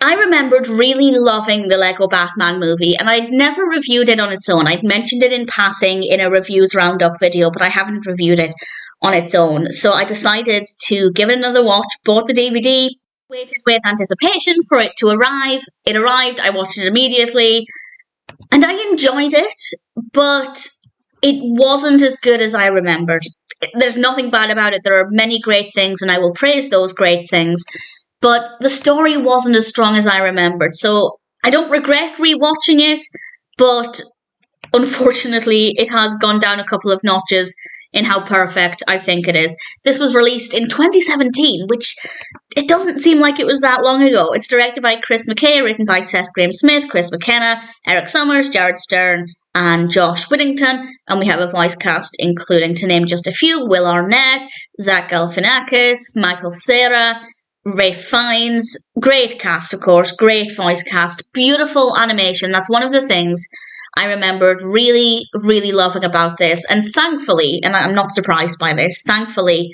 I remembered really loving the Lego Batman movie, and I'd never reviewed it on its own. I'd mentioned it in passing in a reviews roundup video, but I haven't reviewed it on its own. So I decided to give it another watch, bought the DVD, waited with anticipation for it to arrive. It arrived, I watched it immediately, and I enjoyed it, but it wasn't as good as I remembered. There's nothing bad about it. There are many great things, and I will praise those great things. But the story wasn't as strong as I remembered. So I don't regret rewatching it, but unfortunately, it has gone down a couple of notches in how perfect I think it is. This was released in 2017, which it doesn't seem like it was that long ago. It's directed by Chris McKay, written by Seth Grahame-Smith, Chris McKenna, Eric Summers, Jared Stern, and Josh Whittington. And we have a voice cast including, to name just a few, Will Arnett, Zach Galifianakis, Michael Cera, Ray Fiennes. Great cast, of course, great voice cast, beautiful animation. That's one of the things I remembered really, really loving about this. And thankfully, and I'm not surprised by this, thankfully,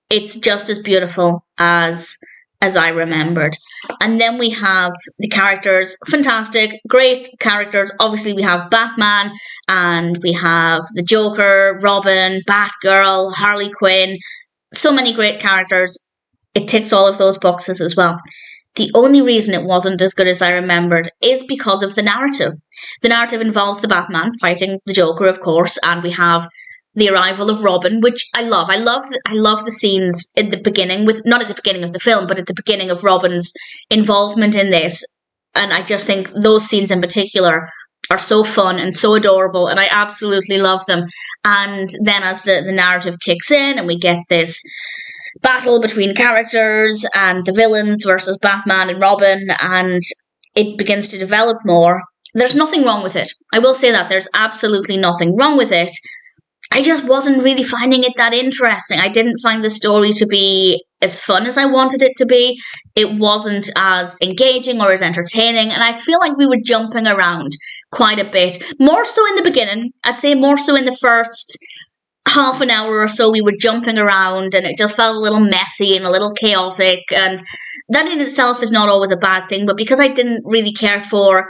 it's just as beautiful as I remembered. And then we have the characters, fantastic, great characters. Obviously, we have Batman, and we have the Joker, Robin, Batgirl, Harley Quinn. So many great characters. It ticks all of those boxes as well. The only reason it wasn't as good as I remembered is because of the narrative. The narrative involves the Batman fighting the Joker, of course, and we have the arrival of Robin, which I love. I love the scenes in the beginning, not at the beginning of the film, but at the beginning of Robin's involvement in this. And I just think those scenes in particular are so fun and so adorable, and I absolutely love them. And then as the narrative kicks in and we get this battle between characters and the villains versus Batman and Robin, and it begins to develop more. There's nothing wrong with it. I will say that. There's absolutely nothing wrong with it. I just wasn't really finding it that interesting. I didn't find the story to be as fun as I wanted it to be. It wasn't as engaging or as entertaining, and I feel like we were jumping around quite a bit. More so in the beginning. I'd say more so in the first half an hour or so we were jumping around, and it just felt a little messy and a little chaotic, and that in itself is not always a bad thing, but because I didn't really care for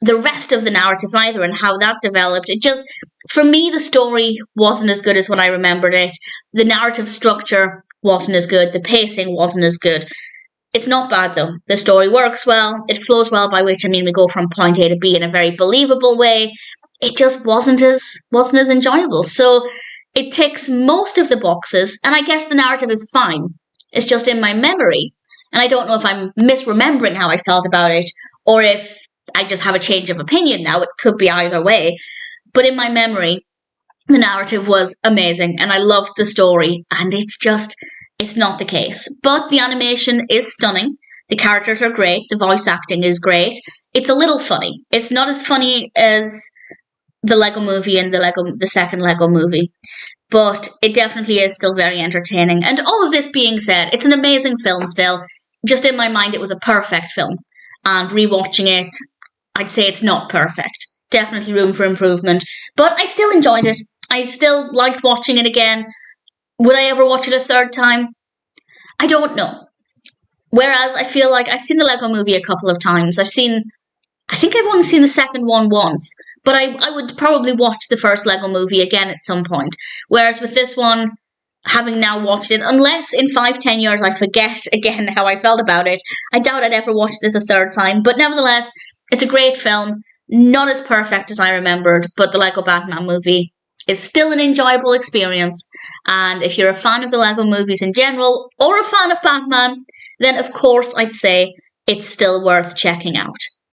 the rest of the narrative either and how that developed, it just, for me, the story wasn't as good as when I remembered it. The narrative structure wasn't as good. The pacing wasn't as good. It's not bad though. The story works well. It flows well, by which I mean we go from point A to B in a very believable way. It just wasn't as enjoyable. So it ticks most of the boxes, and I guess the narrative is fine. It's just in my memory, and I don't know if I'm misremembering how I felt about it, or if I just have a change of opinion now. It could be either way. But in my memory, the narrative was amazing, and I loved the story, and it's not the case. But the animation is stunning. The characters are great. The voice acting is great. It's a little funny. It's not as funny as the Lego movie and the second Lego movie, but it definitely is still very entertaining. And all of this being said, it's an amazing film still. Just in my mind, it was a perfect film. And rewatching it, I'd say it's not perfect. Definitely room for improvement. But I still enjoyed it. I still liked watching it again. Would I ever watch it a third time? I don't know. Whereas I feel like I've seen the Lego movie a couple of times. I think I've only seen the second one once. But I would probably watch the first Lego movie again at some point. Whereas with this one, having now watched it, unless in 5-10 years I forget again how I felt about it, I doubt I'd ever watch this a third time. But nevertheless, it's a great film. Not as perfect as I remembered, but the Lego Batman movie is still an enjoyable experience. And if you're a fan of the Lego movies in general, or a fan of Batman, then of course I'd say it's still worth checking out.